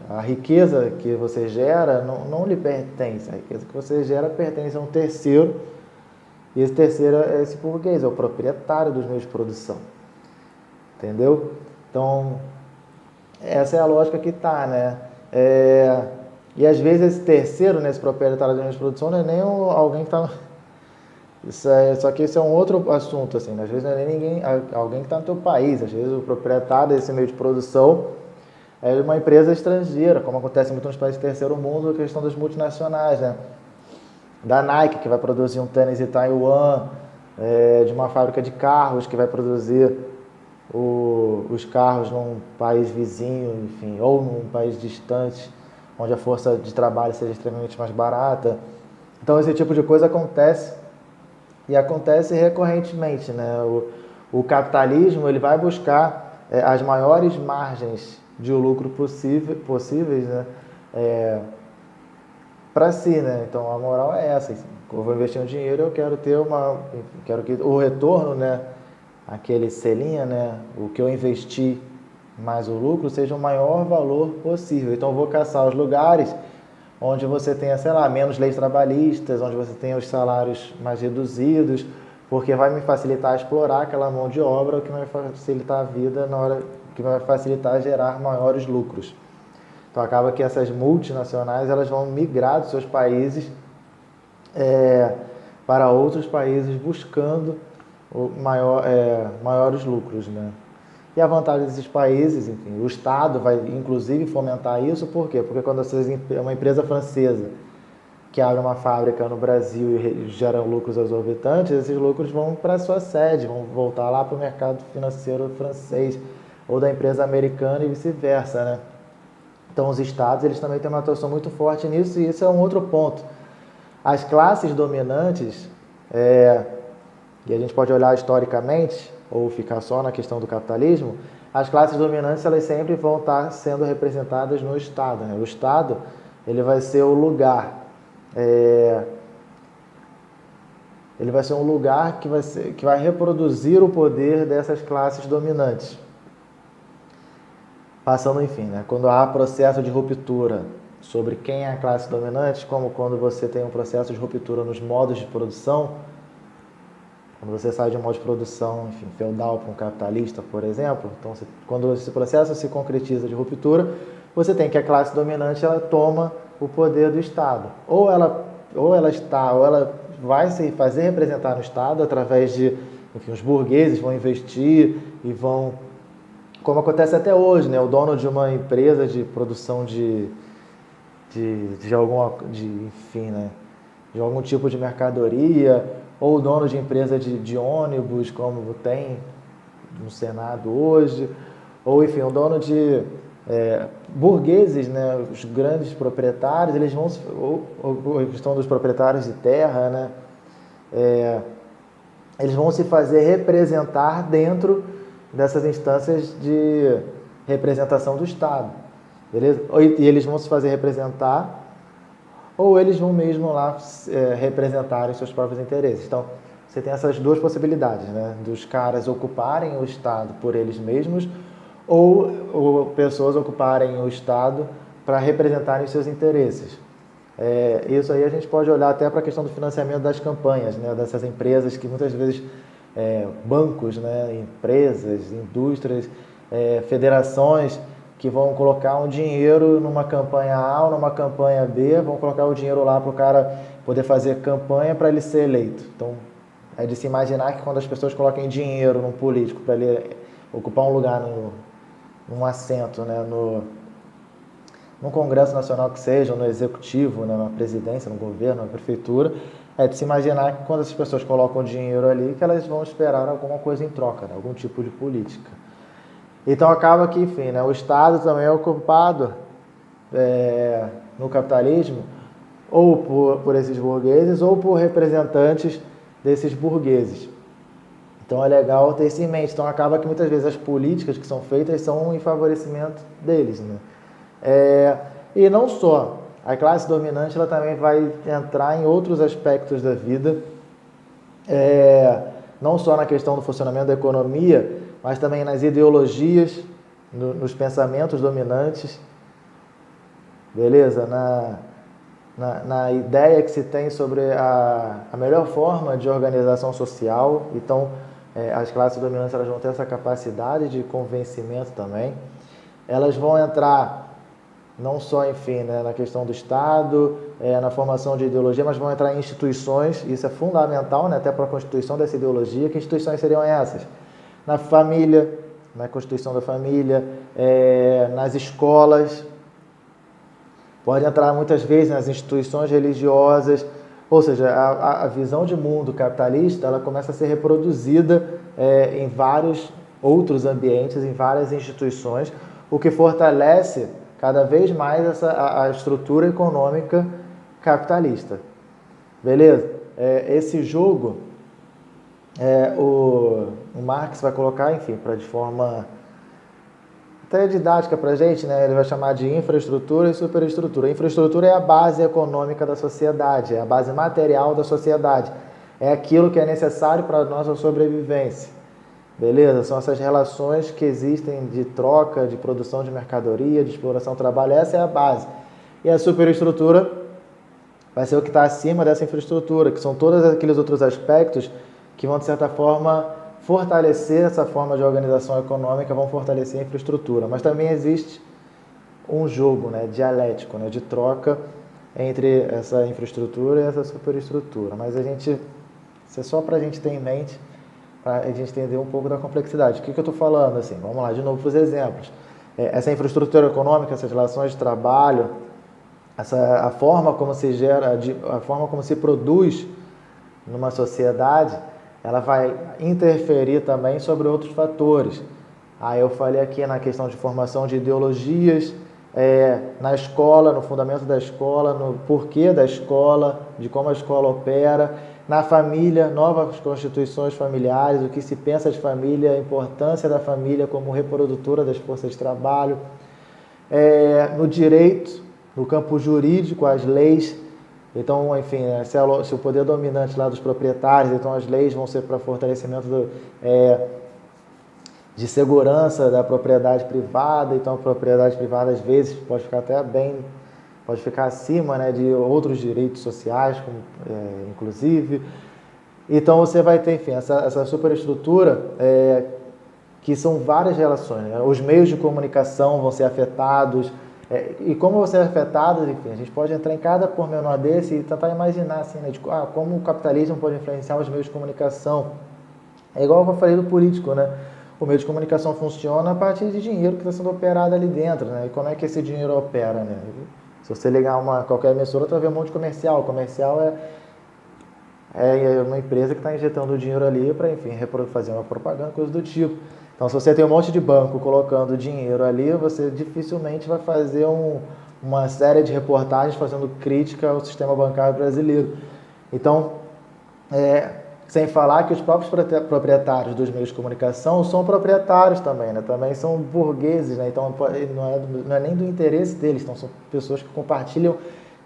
A riqueza que você gera não lhe pertence. A riqueza que você gera pertence a um terceiro, e esse terceiro é esse burguês, é o proprietário dos meios de produção. Entendeu? Então, essa é a lógica que está, né? E às vezes esse terceiro, né, esse proprietário dos meios de produção, não é nem alguém que está... Só que isso é um outro assunto, assim, né? Às vezes não é nem alguém que está no teu país, às vezes o proprietário desse meio de produção é uma empresa estrangeira, como acontece muito nos países do terceiro mundo, a questão das multinacionais, né? Da Nike, que vai produzir um tênis em Taiwan, de uma fábrica de carros que vai produzir os carros num país vizinho, enfim, ou num país distante, onde a força de trabalho seja extremamente mais barata. Então esse tipo de coisa acontece, e acontece recorrentemente, né? O capitalismo ele vai buscar as maiores margens de lucro possíveis, né? Para si, né? Então a moral é essa. Assim, eu vou investir um dinheiro, eu quero ter quero que o retorno, né? Aquele selinha, né? O que eu investi mais o lucro seja o maior valor possível. Então eu vou caçar os lugares onde você tenha, sei lá, menos leis trabalhistas, onde você tenha os salários mais reduzidos, porque vai me facilitar explorar aquela mão de obra, o que vai facilitar a vida que vai facilitar gerar maiores lucros. Então acaba que essas multinacionais elas vão migrar dos seus países para outros países buscando maiores lucros, né? E a vantagem desses países, enfim, o Estado vai inclusive fomentar isso, por quê? Porque quando uma empresa francesa que abre uma fábrica no Brasil e gera lucros exorbitantes, esses lucros vão para a sua sede, vão voltar lá para o mercado financeiro francês ou da empresa americana e vice-versa, né? Então os Estados eles também têm uma atuação muito forte nisso, e isso é um outro ponto. As classes dominantes, e a gente pode olhar historicamente, ou ficar só na questão do capitalismo, as classes dominantes elas sempre vão estar sendo representadas no Estado, né? O Estado ele vai ser o lugar, ele vai ser um lugar que vai reproduzir o poder dessas classes dominantes. Passando, enfim, né? Quando há processo de ruptura sobre quem é a classe dominante, como quando você tem um processo de ruptura nos modos de produção, Quando você sai de um modo de produção, enfim, feudal para um capitalista, por exemplo, então quando esse processo se concretiza de ruptura, você tem que a classe dominante ela toma o poder do Estado. Ou ela vai se fazer representar no Estado através de, enfim, os burgueses vão investir e vão, como acontece até hoje, né? O dono de uma empresa de produção enfim, né? De algum tipo de mercadoria, ou o dono de empresa de ônibus, como tem no Senado hoje, ou enfim, o dono de burgueses, né, os grandes proprietários, eles vão, ou a questão dos proprietários de terra, né, eles vão se fazer representar dentro dessas instâncias de representação do Estado, beleza? E eles vão se fazer representar, ou eles vão mesmo lá representar os seus próprios interesses. Então, você tem essas duas possibilidades, né? Dos caras ocuparem o Estado por eles mesmos ou pessoas ocuparem o Estado para representarem os seus interesses. Isso aí a gente pode olhar até para a questão do financiamento das campanhas, né? Dessas empresas que muitas vezes, bancos, né? Empresas, indústrias, federações que vão colocar um dinheiro numa campanha A ou numa campanha B, vão colocar o dinheiro lá para o cara poder fazer campanha para ele ser eleito. Então, é de se imaginar que quando as pessoas coloquem dinheiro num político para ele ocupar um lugar num assento, né, no Congresso Nacional que seja, ou no Executivo, né, na presidência, no governo, na prefeitura, é de se imaginar que quando essas pessoas colocam dinheiro ali, que elas vão esperar alguma coisa em troca, né, algum tipo de política. Então acaba que, enfim, né, o Estado também é ocupado no capitalismo ou por esses burgueses ou por representantes desses burgueses. Então é legal ter isso em mente. Então acaba que muitas vezes as políticas que são feitas são em favorecimento deles, né? E não só. A classe dominante ela também vai entrar em outros aspectos da vida, não só na questão do funcionamento da economia, mas também nas ideologias, nos pensamentos dominantes, beleza? Na ideia que se tem sobre a melhor forma de organização social. Então, as classes dominantes elas vão ter essa capacidade de convencimento também. Elas vão entrar não só, enfim, né, na questão do Estado, na formação de ideologia, mas vão entrar em instituições. Isso é fundamental, né, até para a constituição dessa ideologia. Que instituições seriam essas? Na família, na constituição da família, nas escolas, pode entrar muitas vezes nas instituições religiosas, ou seja, a visão de mundo capitalista ela começa a ser reproduzida em vários outros ambientes, em várias instituições, o que fortalece cada vez mais a estrutura econômica capitalista. Beleza? Esse jogo, o Marx vai colocar, enfim, de forma até didática para a gente, né? Ele vai chamar de infraestrutura e superestrutura. A infraestrutura é a base econômica da sociedade, é a base material da sociedade. É aquilo que é necessário para a nossa sobrevivência. Beleza? São essas relações que existem de troca, de produção de mercadoria, de exploração do trabalho. Essa é a base. E a superestrutura vai ser o que está acima dessa infraestrutura, que são todos aqueles outros aspectos que vão, de certa forma, fortalecer essa forma de organização econômica, vão fortalecer a infraestrutura. Mas também existe um jogo, né, dialético, né, de troca entre essa infraestrutura e essa superestrutura. Mas isso é só para a gente ter em mente, para a gente entender um pouco da complexidade. O que eu estou falando? Assim, vamos lá, de novo para os exemplos. Essa infraestrutura econômica, essas relações de trabalho, a forma como se gera, a forma como se produz numa sociedade, ela vai interferir também sobre outros fatores. Aí eu falei aqui na questão de formação de ideologias, na escola, no fundamento da escola, no porquê da escola, de como a escola opera, na família, novas constituições familiares, o que se pensa de família, a importância da família como reprodutora das forças de trabalho, no direito, no campo jurídico, as leis. Então, enfim, se o poder dominante lá dos proprietários, então as leis vão ser para fortalecimento de segurança da propriedade privada. Então, a propriedade privada, às vezes, pode ficar acima, né, de outros direitos sociais, inclusive. Então você vai ter, enfim, essa superestrutura que são várias relações, né? Os meios de comunicação vão ser afetados, e como vão ser afetados, enfim, a gente pode entrar em cada pormenor desse e tentar imaginar assim, né, de, como o capitalismo pode influenciar os meios de comunicação. É igual eu falei do político, né? O meio de comunicação funciona a partir de dinheiro que está sendo operado ali dentro, né? E como é que esse dinheiro opera, né? Se você ligar qualquer emissora, você vai ver um monte de comercial. O comercial é uma empresa que está injetando dinheiro ali para, enfim, fazer uma propaganda, coisa do tipo. Então, se você tem um monte de banco colocando dinheiro ali, você dificilmente vai fazer uma série de reportagens fazendo crítica ao sistema bancário brasileiro. Então, sem falar que os próprios proprietários dos meios de comunicação são proprietários também, né? Também são burgueses, né? Então não é nem do interesse deles, então são pessoas que compartilham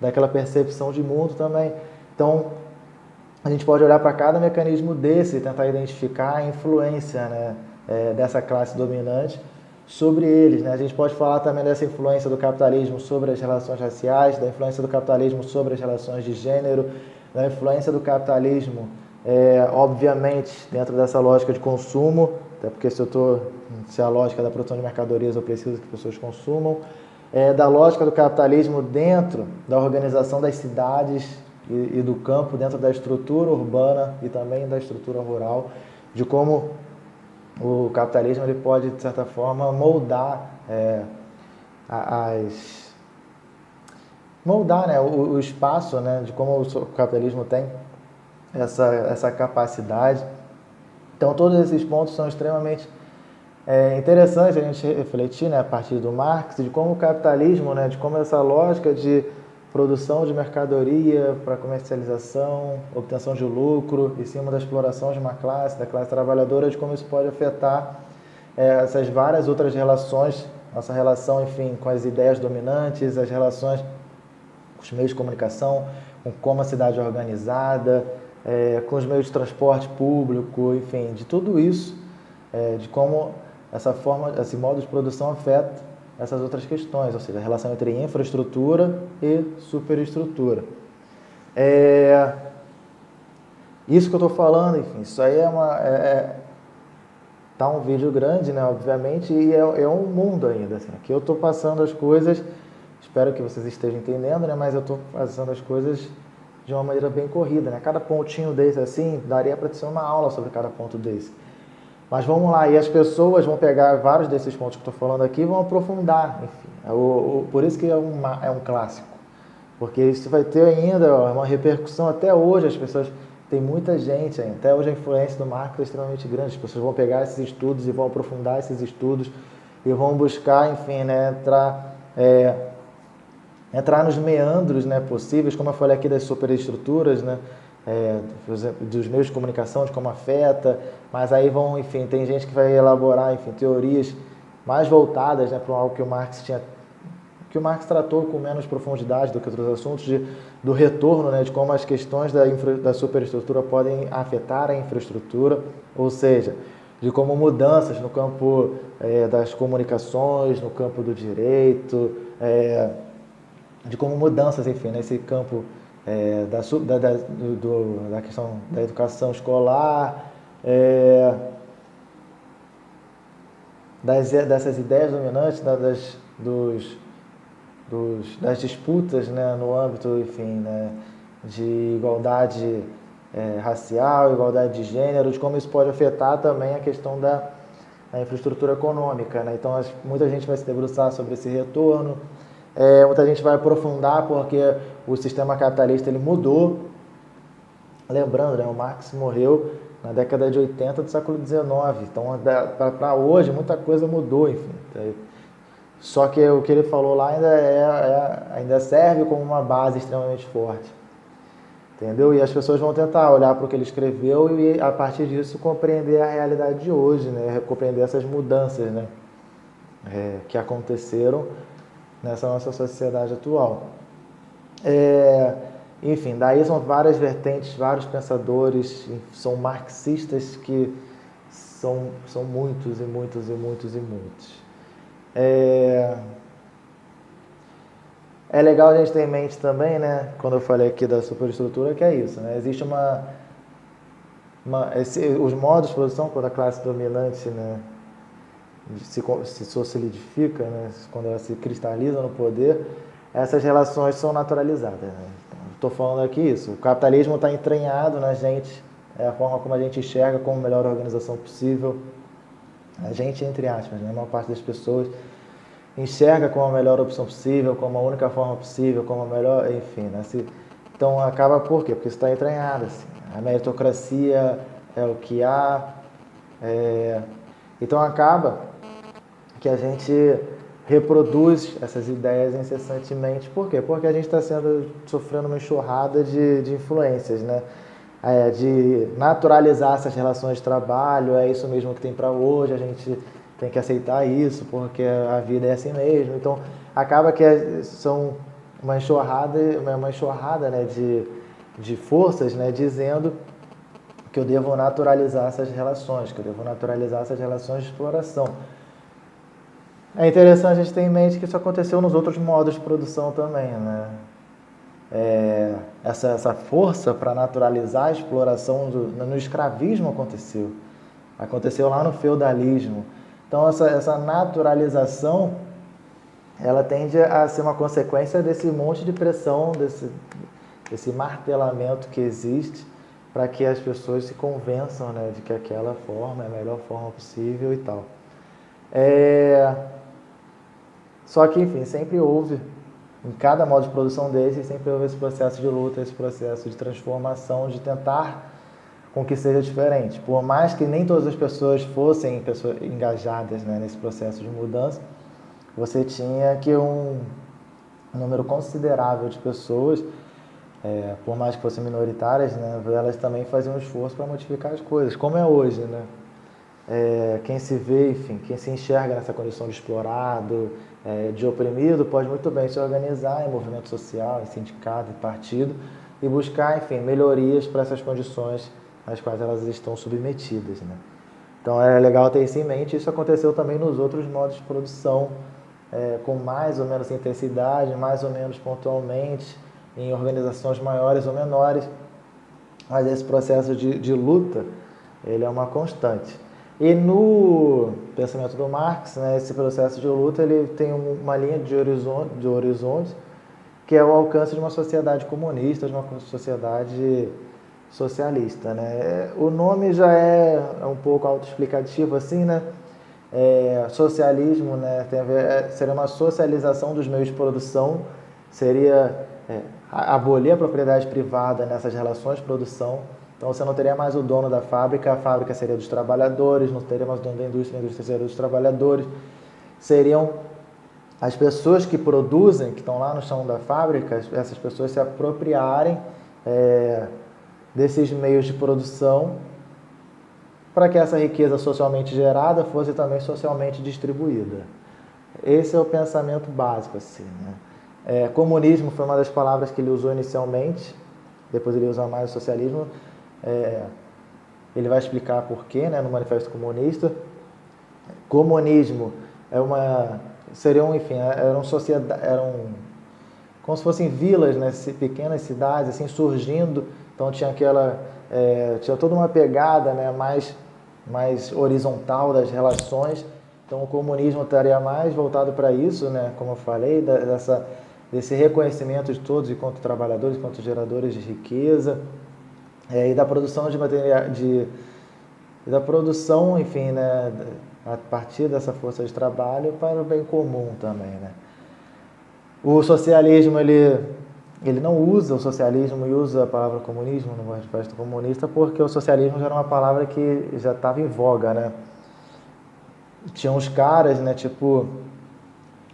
daquela percepção de mundo também. Então a gente pode olhar para cada mecanismo desse e tentar identificar a influência, né, dessa classe dominante sobre eles, né? A gente pode falar também dessa influência do capitalismo sobre as relações raciais, da influência do capitalismo sobre as relações de gênero, da influência do capitalismo, obviamente, dentro dessa lógica de consumo, até porque se a lógica da produção de mercadorias eu preciso que as pessoas consumam, da lógica do capitalismo dentro da organização das cidades e do campo, dentro da estrutura urbana e também da estrutura rural, de como o capitalismo ele pode, de certa forma, moldar moldar, né, o espaço, né, de como o capitalismo tem essa capacidade. Então, todos esses pontos são extremamente interessantes a gente refletir, né, a partir do Marx, de como o capitalismo, né, de como essa lógica de produção de mercadoria para comercialização, obtenção de lucro, em cima da exploração de uma classe, da classe trabalhadora, de como isso pode afetar essas várias outras relações, nossa relação, enfim, com as ideias dominantes, as relações com os meios de comunicação, com como a cidade é organizada, com os meios de transporte público, enfim, de tudo isso, de como essa forma, esse modo de produção afeta essas outras questões, ou seja, a relação entre infraestrutura e superestrutura. Isso que eu estou falando, enfim, isso aí tá um vídeo grande, né, obviamente, e é um mundo ainda, assim, aqui eu estou passando as coisas, espero que vocês estejam entendendo, né, mas eu estou passando as coisas de uma maneira bem corrida, né, cada pontinho desse, assim, daria para ter uma aula sobre cada ponto desse. Mas vamos lá, e as pessoas vão pegar vários desses pontos que eu estou falando aqui e vão aprofundar, enfim, por isso que é um clássico, porque isso vai ter ainda uma repercussão até hoje, as pessoas... Tem muita gente, até hoje a influência do Marx é extremamente grande. As pessoas vão pegar esses estudos e vão aprofundar esses estudos e vão buscar, enfim, né, entrar nos meandros, né, possíveis, como eu falei aqui das superestruturas, né, dos meios de comunicação, de como afeta, mas aí vão, enfim, tem gente que vai elaborar, enfim, teorias mais voltadas, né, para algo que o Marx tratou com menos profundidade do que outros assuntos, do retorno, né, de como as questões da superestrutura podem afetar a infraestrutura, ou seja, de como mudanças no campo das comunicações, no campo do direito, de como mudanças, enfim, nesse campo da questão da educação escolar, dessas ideias dominantes, das disputas, né, no âmbito, enfim, né, de igualdade racial, igualdade de gênero, de como isso pode afetar também a questão da infraestrutura econômica, né? Então, muita gente vai se debruçar sobre esse retorno, muita gente vai aprofundar porque o sistema capitalista ele mudou. Lembrando, né, o Marx morreu na década de 80 do século XIX, então para hoje muita coisa mudou, enfim. Só que o que ele falou lá ainda serve como uma base extremamente forte, entendeu? E as pessoas vão tentar olhar para o que ele escreveu e, a partir disso, compreender a realidade de hoje, né? Compreender essas mudanças, né? Que aconteceram nessa nossa sociedade atual. Enfim, daí são várias vertentes, vários pensadores, são marxistas que são muitos e muitos e muitos e muitos. É legal a gente ter em mente também, né, quando eu falei aqui da superestrutura, que é isso, né? Existe os modos de produção, quando a classe dominante, né, se solidifica, né, quando ela se cristaliza no poder, essas relações são naturalizadas. Né? Então, estou falando aqui isso. O capitalismo está entranhado na gente, é a forma como a gente enxerga como a melhor organização possível. A gente, entre aspas, né, a maior parte das pessoas enxerga como a melhor opção possível, como a única forma possível, como a melhor, enfim. Né? Então acaba por quê? Porque isso está entranhado. Assim. A meritocracia é o que há. Então acaba que a gente reproduz essas ideias incessantemente. Por quê? Porque a gente está sofrendo uma enxurrada de influências, né? De naturalizar essas relações de trabalho, é isso mesmo que tem para hoje, a gente tem que aceitar isso, porque a vida é assim mesmo. Então, acaba que são uma enxurrada né, de forças, né, dizendo que eu devo naturalizar essas relações, que eu devo naturalizar essas relações de exploração. É interessante a gente ter em mente que isso aconteceu nos outros modos de produção também, né? Essa força para naturalizar a exploração no escravismo aconteceu lá no feudalismo. Então essa naturalização ela tende a ser uma consequência desse monte de pressão, desse martelamento que existe para que as pessoas se convençam, né, de que aquela forma é a melhor forma possível e tal. Só que, enfim, sempre houve, em cada modo de produção desse, sempre houve esse processo de luta, esse processo de transformação, de tentar com que seja diferente. Por mais que nem todas as pessoas fossem pessoas engajadas, né, nesse processo de mudança, você tinha que um número considerável de pessoas, por mais que fossem minoritárias, né, elas também faziam um esforço para modificar as coisas, como é hoje, né? Quem se vê, enfim, quem se enxerga nessa condição de explorado, de oprimido, pode muito bem se organizar em movimento social, em sindicato, em partido, e buscar, enfim, melhorias para essas condições às quais elas estão submetidas, né? Então é legal ter isso em mente. Isso aconteceu também nos outros modos de produção, com mais ou menos intensidade, mais ou menos pontualmente, em organizações maiores ou menores, mas esse processo de luta, ele é uma constante. E no pensamento do Marx, né, esse processo de luta ele tem uma linha de horizonte, que é o alcance de uma sociedade comunista, de uma sociedade socialista. Né? O nome já é um pouco autoexplicativo, assim, né? Socialismo, né, tem a ver, seria uma socialização dos meios de produção, seria abolir a propriedade privada nessas relações de produção. Então você não teria mais o dono da fábrica, a fábrica seria dos trabalhadores, não teria mais o dono da indústria, a indústria seria dos trabalhadores. Seriam as pessoas que produzem, que estão lá no chão da fábrica, essas pessoas se apropriarem desses meios de produção para que essa riqueza socialmente gerada fosse também socialmente distribuída. Esse é o pensamento básico, assim, né? Comunismo foi uma das palavras que ele usou inicialmente, depois ele usa mais o socialismo. Ele vai explicar por quê, né, no Manifesto Comunista. Comunismo eram como se fossem vilas, né, pequenas cidades assim surgindo. Então tinha tinha toda uma pegada, né, mais horizontal das relações. Então o comunismo estaria mais voltado para isso, né, como eu falei, desse reconhecimento de todos enquanto trabalhadores, enquanto geradores de riqueza, e da produção da produção, enfim, né, a partir dessa força de trabalho para o bem comum também, né. O socialismo, ele não usa o socialismo e usa a palavra comunismo no Manifesto Comunista porque o socialismo já era uma palavra que já estava em voga, né. Tinha uns caras, né, tipo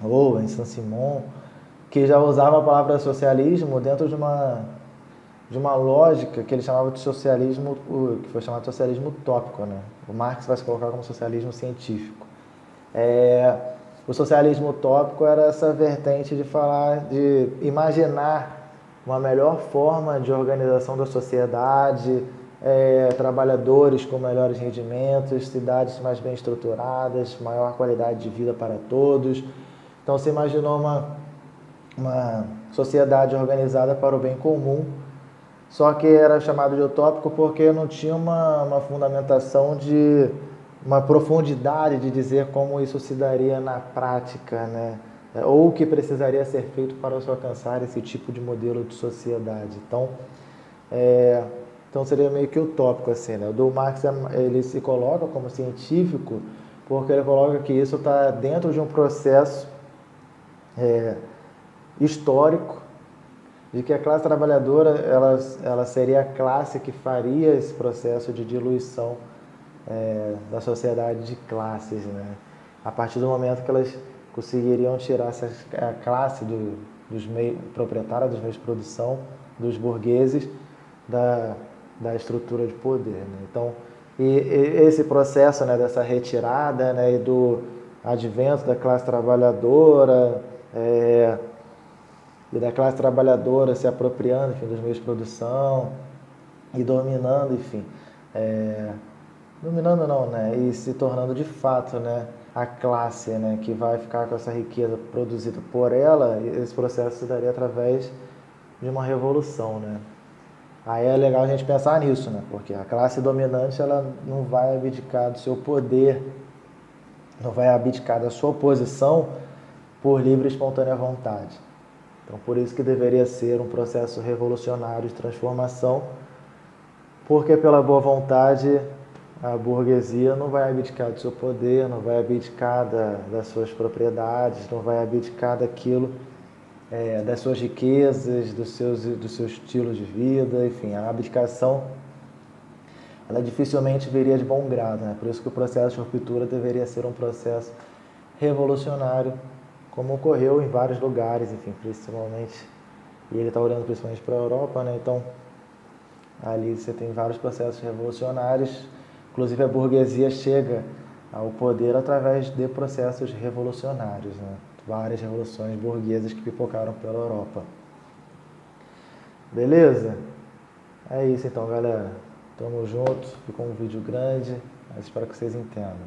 Owen, Saint-Simon, que já usavam a palavra socialismo dentro de uma lógica que ele chamava de socialismo, que foi chamado de socialismo utópico, né? O Marx vai se colocar como socialismo científico. O socialismo utópico era essa vertente de imaginar uma melhor forma de organização da sociedade, trabalhadores com melhores rendimentos, cidades mais bem estruturadas, maior qualidade de vida para todos. Então se imaginou uma sociedade organizada para o bem comum, só que era chamado de utópico porque não tinha uma fundamentação de uma profundidade de dizer como isso se daria na prática, né? Ou o que precisaria ser feito para se alcançar esse tipo de modelo de sociedade. Então seria meio que utópico assim, né? O do Marx ele se coloca como científico porque ele coloca que isso está dentro de um processo histórico de que a classe trabalhadora ela seria a classe que faria esse processo de diluição da sociedade de classes, né? A partir do momento que elas conseguiriam tirar a classe dos meios proprietária dos meios de produção, dos burgueses, da estrutura de poder, né? Então, esse processo, né, dessa retirada, né, e do advento da classe trabalhadora, e da classe trabalhadora se apropriando, enfim, dos meios de produção e dominando, enfim, dominando não, né, e se tornando de fato, né, a classe, né, que vai ficar com essa riqueza produzida por ela. Esse processo se daria através de uma revolução, né. Aí é legal a gente pensar nisso, né, porque a classe dominante ela não vai abdicar do seu poder, não vai abdicar da sua posição por livre e espontânea vontade. Então, por isso que deveria ser um processo revolucionário de transformação, porque pela boa vontade a burguesia não vai abdicar do seu poder, não vai abdicar das suas propriedades, não vai abdicar daquilo, das suas riquezas, dos seus estilos de vida, enfim, a abdicação ela dificilmente viria de bom grado, né? Por isso que o processo de ruptura deveria ser um processo revolucionário, como ocorreu em vários lugares, enfim, principalmente, e ele está olhando principalmente para a Europa, né? Então, ali você tem vários processos revolucionários, inclusive a burguesia chega ao poder através de processos revolucionários, né? Várias revoluções burguesas que pipocaram pela Europa. Beleza? É isso então, galera. Tamo junto, ficou um vídeo grande, mas espero que vocês entendam.